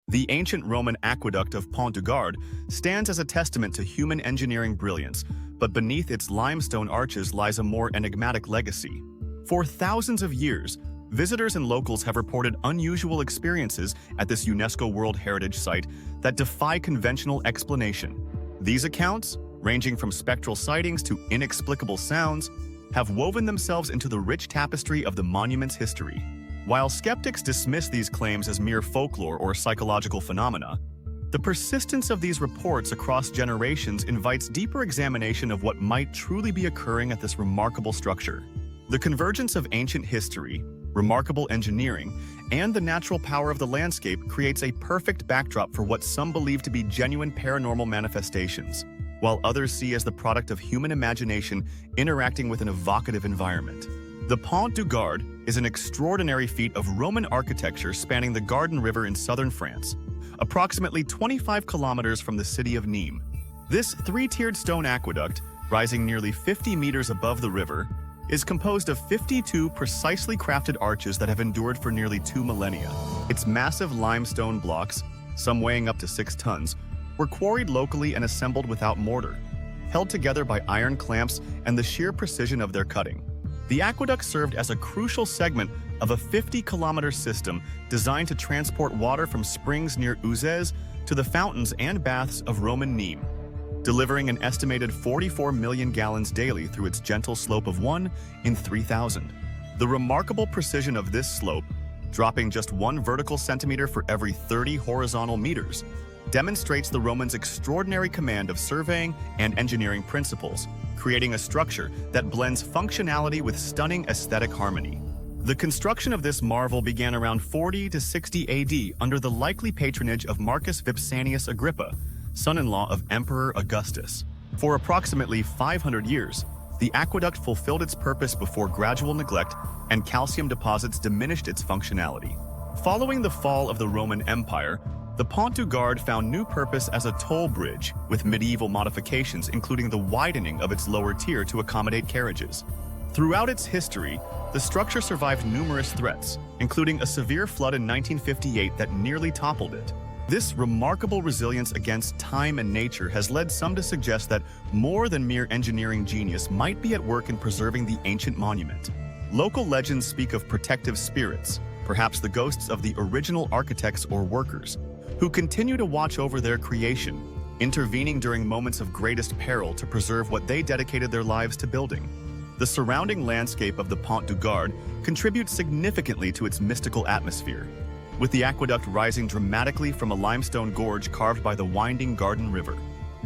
The ancient Roman aqueduct of Pont du Gard stands as a testament to human engineering brilliance, but beneath its limestone arches lies a more enigmatic legacy. For thousands of years, visitors and locals have reported unusual experiences at this UNESCO World Heritage site that defy conventional explanation. These accounts, ranging from spectral sightings to inexplicable sounds, have woven themselves into the rich tapestry of the monument's history. While skeptics dismiss these claims as mere folklore or psychological phenomena, the persistence of these reports across generations invites deeper examination of what might truly be occurring at this remarkable structure. The convergence of ancient history, remarkable engineering, and the natural power of the landscape creates a perfect backdrop for what some believe to be genuine paranormal manifestations, while others see as the product of human imagination interacting with an evocative environment. The Pont du Gard is an extraordinary feat of Roman architecture spanning the Gardon River in southern France, approximately 25 kilometers from the city of Nîmes. This three-tiered stone aqueduct, rising nearly 50 meters above the river, is composed of 52 precisely crafted arches that have endured for nearly 2 millennia. Its massive limestone blocks, some weighing up to 6 tons, were quarried locally and assembled without mortar, held together by iron clamps and the sheer precision of their cutting. The aqueduct served as a crucial segment of a 50-kilometer system designed to transport water from springs near Uzès to the fountains and baths of Roman Nîmes, delivering an estimated 44 million gallons daily through its gentle slope of 1 in 3,000. The remarkable precision of this slope, dropping just 1 vertical centimeter for every 30 horizontal meters, demonstrates the Romans' extraordinary command of surveying and engineering principles, creating a structure that blends functionality with stunning aesthetic harmony. The construction of this marvel began around 40 to 60 AD under the likely patronage of Marcus Vipsanius Agrippa, son-in-law of Emperor Augustus. For approximately 500 years, the aqueduct fulfilled its purpose before gradual neglect and calcium deposits diminished its functionality. Following the fall of the Roman Empire, the Pont du Gard found new purpose as a toll bridge, with medieval modifications including the widening of its lower tier to accommodate carriages. Throughout its history, the structure survived numerous threats, including a severe flood in 1958 that nearly toppled it. This remarkable resilience against time and nature has led some to suggest that more than mere engineering genius might be at work in preserving the ancient monument. Local legends speak of protective spirits, perhaps the ghosts of the original architects or workers, who continue to watch over their creation, intervening during moments of greatest peril to preserve what they dedicated their lives to building. The surrounding landscape of the Pont du Gard contributes significantly to its mystical atmosphere, with the aqueduct rising dramatically from a limestone gorge carved by the winding Gardon River.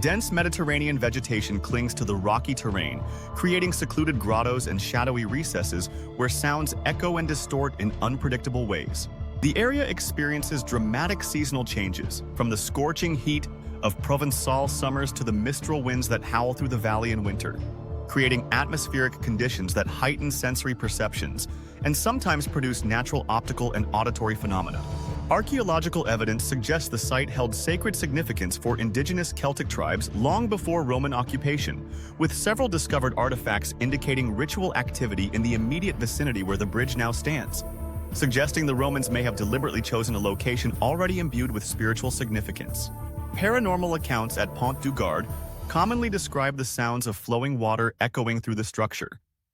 Dense Mediterranean vegetation clings to the rocky terrain, creating secluded grottos and shadowy recesses where sounds echo and distort in unpredictable ways. The area experiences dramatic seasonal changes, from the scorching heat of Provençal summers to the mistral winds that howl through the valley in winter, creating atmospheric conditions that heighten sensory perceptions and sometimes produce natural optical and auditory phenomena. Archaeological evidence suggests the site held sacred significance for indigenous Celtic tribes long before Roman occupation, with several discovered artifacts indicating ritual activity in the immediate vicinity where the bridge now stands, suggesting the Romans may have deliberately chosen a location already imbued with spiritual significance. Paranormal accounts at Pont du Gard commonly describe the sounds of flowing water echoing through the structure,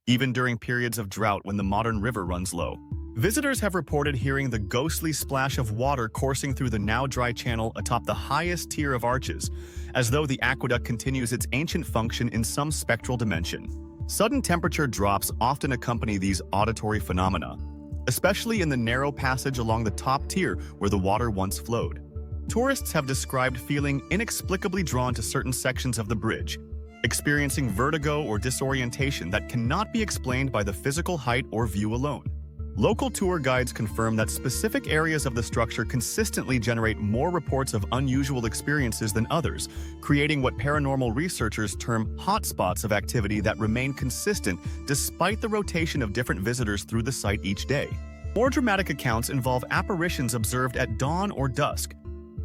even during periods of drought when the modern river runs low. Visitors have reported hearing the ghostly splash of water coursing through the now dry channel atop the highest tier of arches, as though the aqueduct continues its ancient function in some spectral dimension. Sudden temperature drops often accompany these auditory phenomena, especially in the narrow passage along the top tier where the water once flowed. Tourists have described feeling inexplicably drawn to certain sections of the bridge, experiencing vertigo or disorientation that cannot be explained by the physical height or view alone. Local tour guides confirm that specific areas of the structure consistently generate more reports of unusual experiences than others, creating what paranormal researchers term hotspots of activity that remain consistent despite the rotation of different visitors through the site each day. More dramatic accounts involve apparitions observed at dawn or dusk,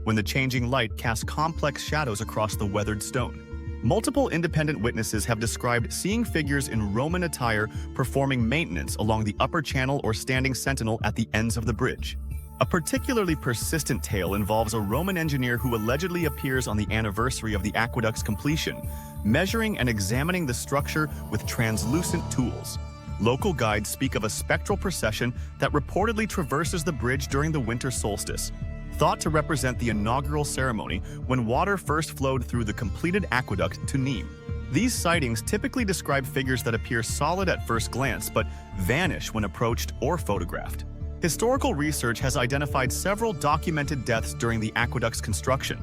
when the changing light casts complex shadows across the weathered stone. Multiple independent witnesses have described seeing figures in Roman attire performing maintenance along the upper channel or standing sentinel at the ends of the bridge. A particularly persistent tale involves a Roman engineer who allegedly appears on the anniversary of the aqueduct's completion, measuring and examining the structure with translucent tools. Local guides speak of a spectral procession that reportedly traverses the bridge during the winter solstice, thought to represent the inaugural ceremony when water first flowed through the completed aqueduct to Nîmes. These sightings typically describe figures that appear solid at first glance but vanish when approached or photographed. Historical research has identified several documented deaths during the aqueduct's construction,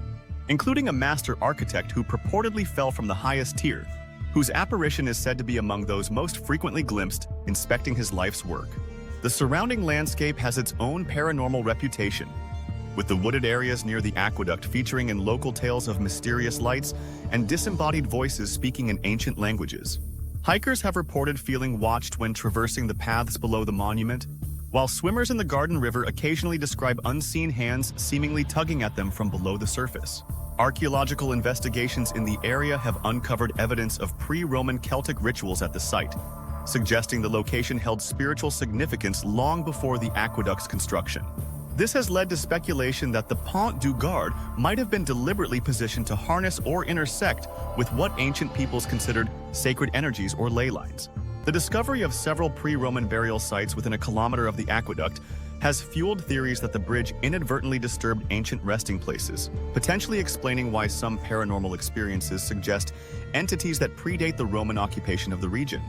including a master architect who purportedly fell from the highest tier, whose apparition is said to be among those most frequently glimpsed inspecting his life's work. The surrounding landscape has its own paranormal reputation, with the wooded areas near the aqueduct featuring in local tales of mysterious lights and disembodied voices speaking in ancient languages. Hikers have reported feeling watched when traversing the paths below the monument, while swimmers in the Gardon River occasionally describe unseen hands seemingly tugging at them from below the surface. Archaeological investigations in the area have uncovered evidence of pre-Roman Celtic rituals at the site, suggesting the location held spiritual significance long before the aqueduct's construction. This has led to speculation that the Pont du Gard might have been deliberately positioned to harness or intersect with what ancient peoples considered sacred energies or ley lines. The discovery of several pre-Roman burial sites within a kilometer of the aqueduct has fueled theories that the bridge inadvertently disturbed ancient resting places, potentially explaining why some paranormal experiences suggest entities that predate the Roman occupation of the region.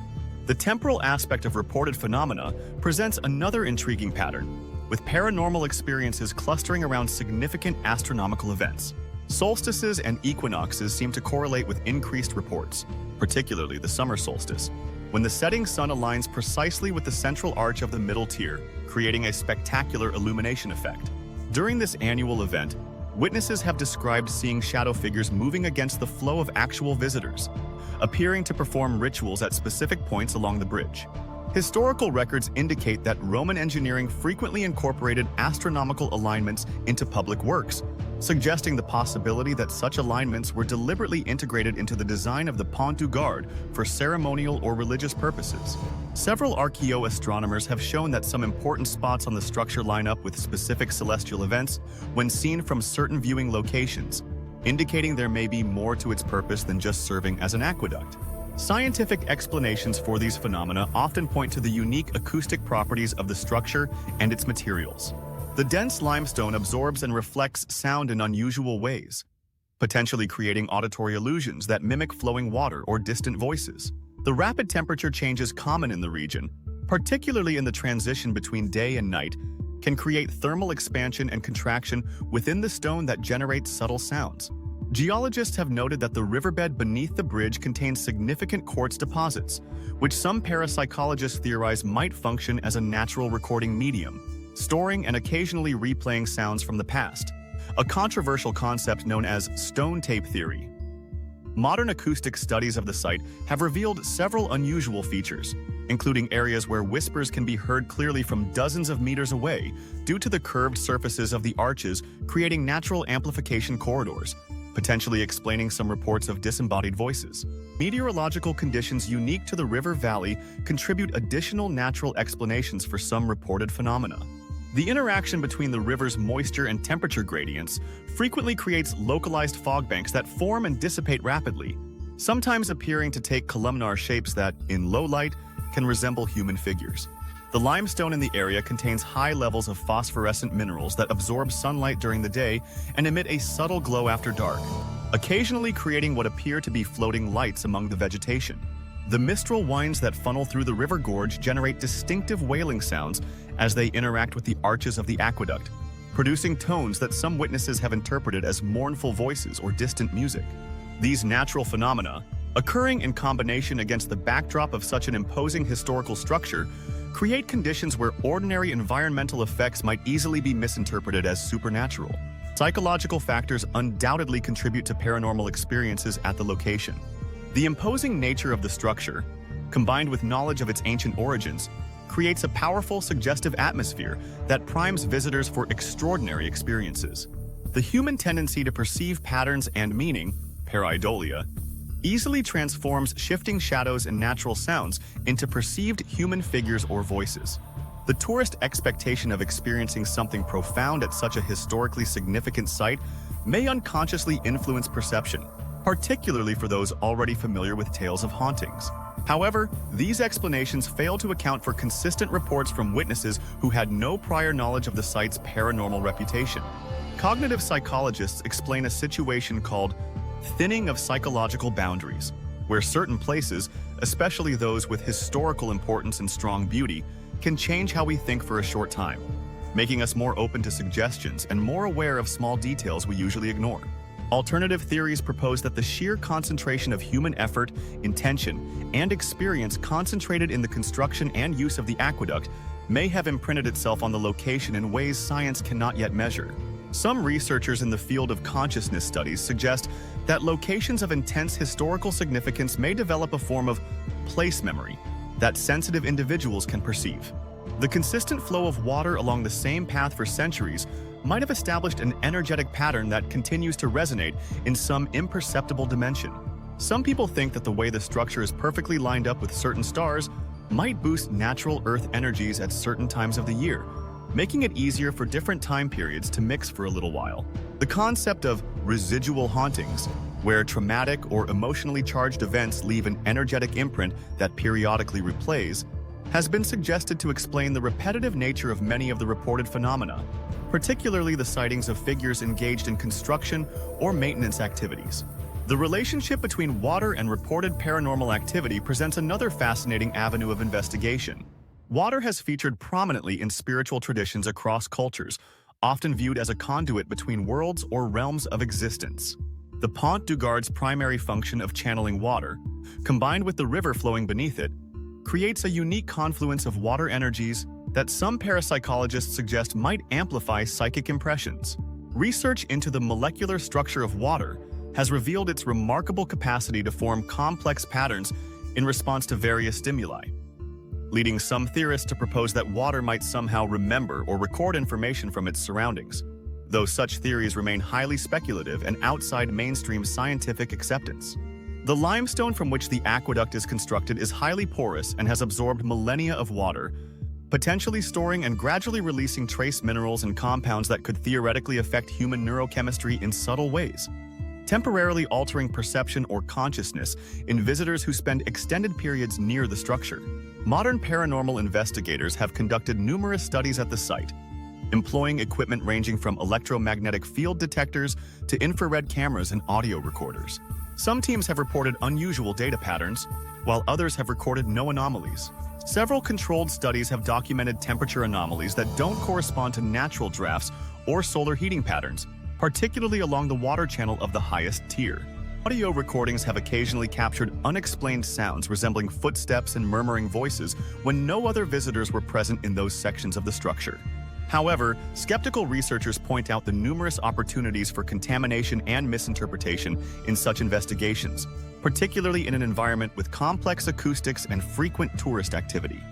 The temporal aspect of reported phenomena presents another intriguing pattern, with paranormal experiences clustering around significant astronomical events. Solstices and equinoxes seem to correlate with increased reports, particularly the summer solstice, when the setting sun aligns precisely with the central arch of the middle tier, creating a spectacular illumination effect. During this annual event, witnesses have described seeing shadow figures moving against the flow of actual visitors, appearing to perform rituals at specific points along the bridge. Historical records indicate that Roman engineering frequently incorporated astronomical alignments into public works, suggesting the possibility that such alignments were deliberately integrated into the design of the Pont du Gard for ceremonial or religious purposes. Several archaeoastronomers have shown that some important spots on the structure line up with specific celestial events when seen from certain viewing locations, indicating there may be more to its purpose than just serving as an aqueduct. Scientific explanations for these phenomena often point to the unique acoustic properties of the structure and its materials. The dense limestone absorbs and reflects sound in unusual ways, potentially creating auditory illusions that mimic flowing water or distant voices. The rapid temperature changes common in the region, particularly in the transition between day and night, can create thermal expansion and contraction within the stone that generates subtle sounds. Geologists have noted that the riverbed beneath the bridge contains significant quartz deposits, which some parapsychologists theorize might function as a natural recording medium, storing and occasionally replaying sounds from the past, a controversial concept known as stone tape theory. Modern acoustic studies of the site have revealed several unusual features, including areas where whispers can be heard clearly from dozens of meters away due to the curved surfaces of the arches creating natural amplification corridors, potentially explaining some reports of disembodied voices. Meteorological conditions unique to the river valley contribute additional natural explanations for some reported phenomena. The interaction between the river's moisture and temperature gradients frequently creates localized fog banks that form and dissipate rapidly, sometimes appearing to take columnar shapes that, in low light, can resemble human figures. The limestone in the area contains high levels of phosphorescent minerals that absorb sunlight during the day and emit a subtle glow after dark, occasionally creating what appear to be floating lights among the vegetation. The mistral winds that funnel through the river gorge generate distinctive wailing sounds as they interact with the arches of the aqueduct, producing tones that some witnesses have interpreted as mournful voices or distant music. These natural phenomena, occurring in combination against the backdrop of such an imposing historical structure, create conditions where ordinary environmental effects might easily be misinterpreted as supernatural. Psychological factors undoubtedly contribute to paranormal experiences at the location. The imposing nature of the structure, combined with knowledge of its ancient origins, creates a powerful, suggestive atmosphere that primes visitors for extraordinary experiences. The human tendency to perceive patterns and meaning, pareidolia, easily transforms shifting shadows and natural sounds into perceived human figures or voices. The tourist expectation of experiencing something profound at such a historically significant site may unconsciously influence perception, particularly for those already familiar with tales of hauntings. However, these explanations fail to account for consistent reports from witnesses who had no prior knowledge of the site's paranormal reputation. Cognitive psychologists explain a situation called thinning of psychological boundaries, where certain places, especially those with historical importance and strong beauty, can change how we think for a short time, making us more open to suggestions and more aware of small details we usually ignore. Alternative theories propose that the sheer concentration of human effort, intention, and experience concentrated in the construction and use of the aqueduct may have imprinted itself on the location in ways science cannot yet measure. Some researchers in the field of consciousness studies suggest that locations of intense historical significance may develop a form of place memory that sensitive individuals can perceive. The consistent flow of water along the same path for centuries might have established an energetic pattern that continues to resonate in some imperceptible dimension. Some people think that the way the structure is perfectly lined up with certain stars might boost natural Earth energies at certain times of the year, making it easier for different time periods to mix for a little while. The concept of residual hauntings, where traumatic or emotionally charged events leave an energetic imprint that periodically replays, has been suggested to explain the repetitive nature of many of the reported phenomena, particularly the sightings of figures engaged in construction or maintenance activities. The relationship between water and reported paranormal activity presents another fascinating avenue of investigation. Water has featured prominently in spiritual traditions across cultures, often viewed as a conduit between worlds or realms of existence. The Pont du Gard's primary function of channeling water, combined with the river flowing beneath it, creates a unique confluence of water energies that some parapsychologists suggest might amplify psychic impressions. Research into the molecular structure of water has revealed its remarkable capacity to form complex patterns in response to various stimuli, leading some theorists to propose that water might somehow remember or record information from its surroundings, though such theories remain highly speculative and outside mainstream scientific acceptance. The limestone from which the aqueduct is constructed is highly porous and has absorbed millennia of water, potentially storing and gradually releasing trace minerals and compounds that could theoretically affect human neurochemistry in subtle ways, temporarily altering perception or consciousness in visitors who spend extended periods near the structure. Modern paranormal investigators have conducted numerous studies at the site, employing equipment ranging from electromagnetic field detectors to infrared cameras and audio recorders. Some teams have reported unusual data patterns, while others have recorded no anomalies. Several controlled studies have documented temperature anomalies that don't correspond to natural drafts or solar heating patterns, particularly along the water channel of the highest tier. Audio recordings have occasionally captured unexplained sounds resembling footsteps and murmuring voices when no other visitors were present in those sections of the structure. However, skeptical researchers point out the numerous opportunities for contamination and misinterpretation in such investigations, particularly in an environment with complex acoustics and frequent tourist activity.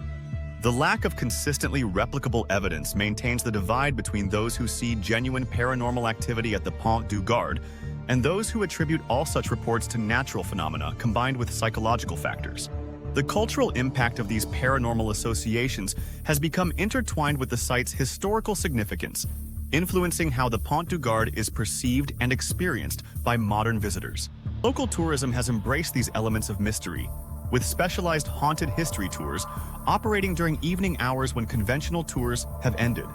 The lack of consistently replicable evidence maintains the divide between those who see genuine paranormal activity at the Pont du Gard and those who attribute all such reports to natural phenomena combined with psychological factors. The cultural impact of these paranormal associations has become intertwined with the site's historical significance, influencing how the Pont du Gard is perceived and experienced by modern visitors. Local tourism has embraced these elements of mystery, with specialized haunted history tours operating during evening hours when conventional tours have ended.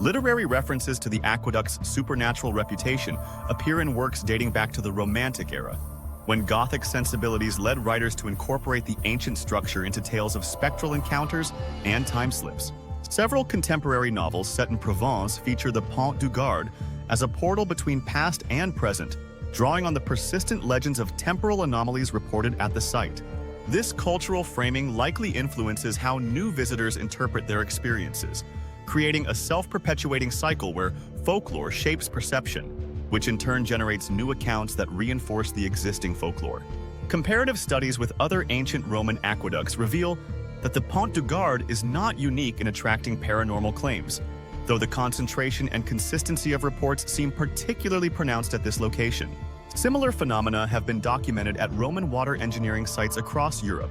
Literary references to the aqueduct's supernatural reputation appear in works dating back to the Romantic era, when Gothic sensibilities led writers to incorporate the ancient structure into tales of spectral encounters and time slips. Several contemporary novels set in Provence feature the Pont du Gard as a portal between past and present, drawing on the persistent legends of temporal anomalies reported at the site. This cultural framing likely influences how new visitors interpret their experiences, creating a self-perpetuating cycle where folklore shapes perception, which in turn generates new accounts that reinforce the existing folklore. Comparative studies with other ancient Roman aqueducts reveal that the Pont du Gard is not unique in attracting paranormal claims, though the concentration and consistency of reports seem particularly pronounced at this location. Similar phenomena have been documented at Roman water engineering sites across Europe,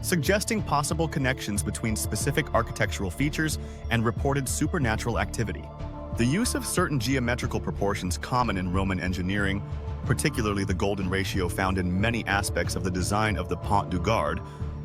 suggesting possible connections between specific architectural features and reported supernatural activity. The use of certain geometrical proportions common in Roman engineering, particularly the golden ratio found in many aspects of the design of the Pont du Gard,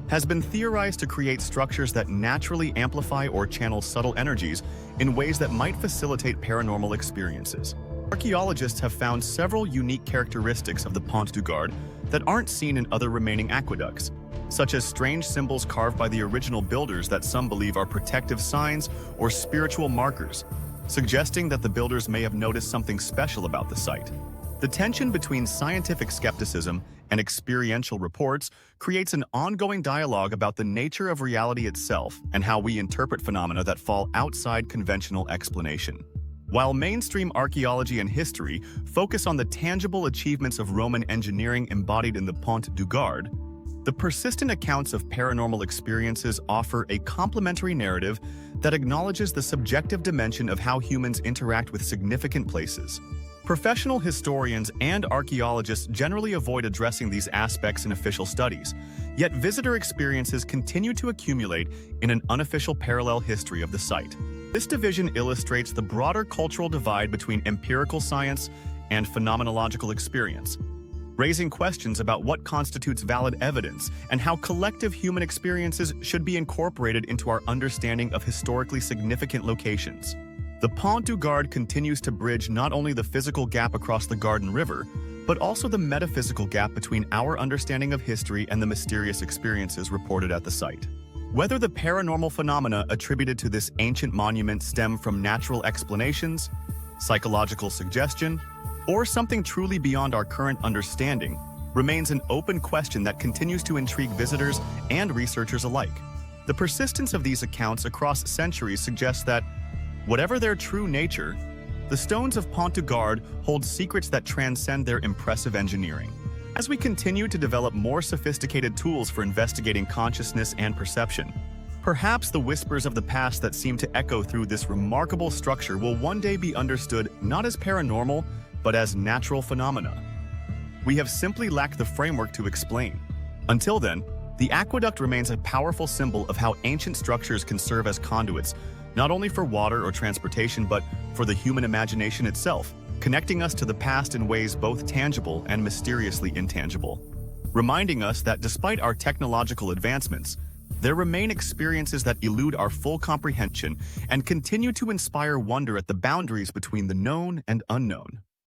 has been theorized to create structures that naturally amplify or channel subtle energies in ways that might facilitate paranormal experiences. Archaeologists have found several unique characteristics of the Pont du Gard that aren't seen in other remaining aqueducts, such as strange symbols carved by the original builders that some believe are protective signs or spiritual markers, suggesting that the builders may have noticed something special about the site. The tension between scientific skepticism and experiential reports creates an ongoing dialogue about the nature of reality itself and how we interpret phenomena that fall outside conventional explanation. While mainstream archaeology and history focus on the tangible achievements of Roman engineering embodied in the Pont du Gard, the persistent accounts of paranormal experiences offer a complementary narrative that acknowledges the subjective dimension of how humans interact with significant places. Professional historians and archaeologists generally avoid addressing these aspects in official studies, yet visitor experiences continue to accumulate in an unofficial parallel history of the site. This division illustrates the broader cultural divide between empirical science and phenomenological experience, raising questions about what constitutes valid evidence and how collective human experiences should be incorporated into our understanding of historically significant locations. The Pont du Gard continues to bridge not only the physical gap across the Gardon River, but also the metaphysical gap between our understanding of history and the mysterious experiences reported at the site. Whether the paranormal phenomena attributed to this ancient monument stem from natural explanations, psychological suggestion, or something truly beyond our current understanding, remains an open question that continues to intrigue visitors and researchers alike. The persistence of these accounts across centuries suggests that, whatever their true nature, the stones of Pont du Gard hold secrets that transcend their impressive engineering. As we continue to develop more sophisticated tools for investigating consciousness and perception, perhaps the whispers of the past that seem to echo through this remarkable structure will one day be understood not as paranormal, but as natural phenomena we have simply lacked the framework to explain. Until then, the aqueduct remains a powerful symbol of how ancient structures can serve as conduits, not only for water or transportation, but for the human imagination itself, connecting us to the past in ways both tangible and mysteriously intangible. Reminding us that despite our technological advancements, there remain experiences that elude our full comprehension and continue to inspire wonder at the boundaries between the known and unknown.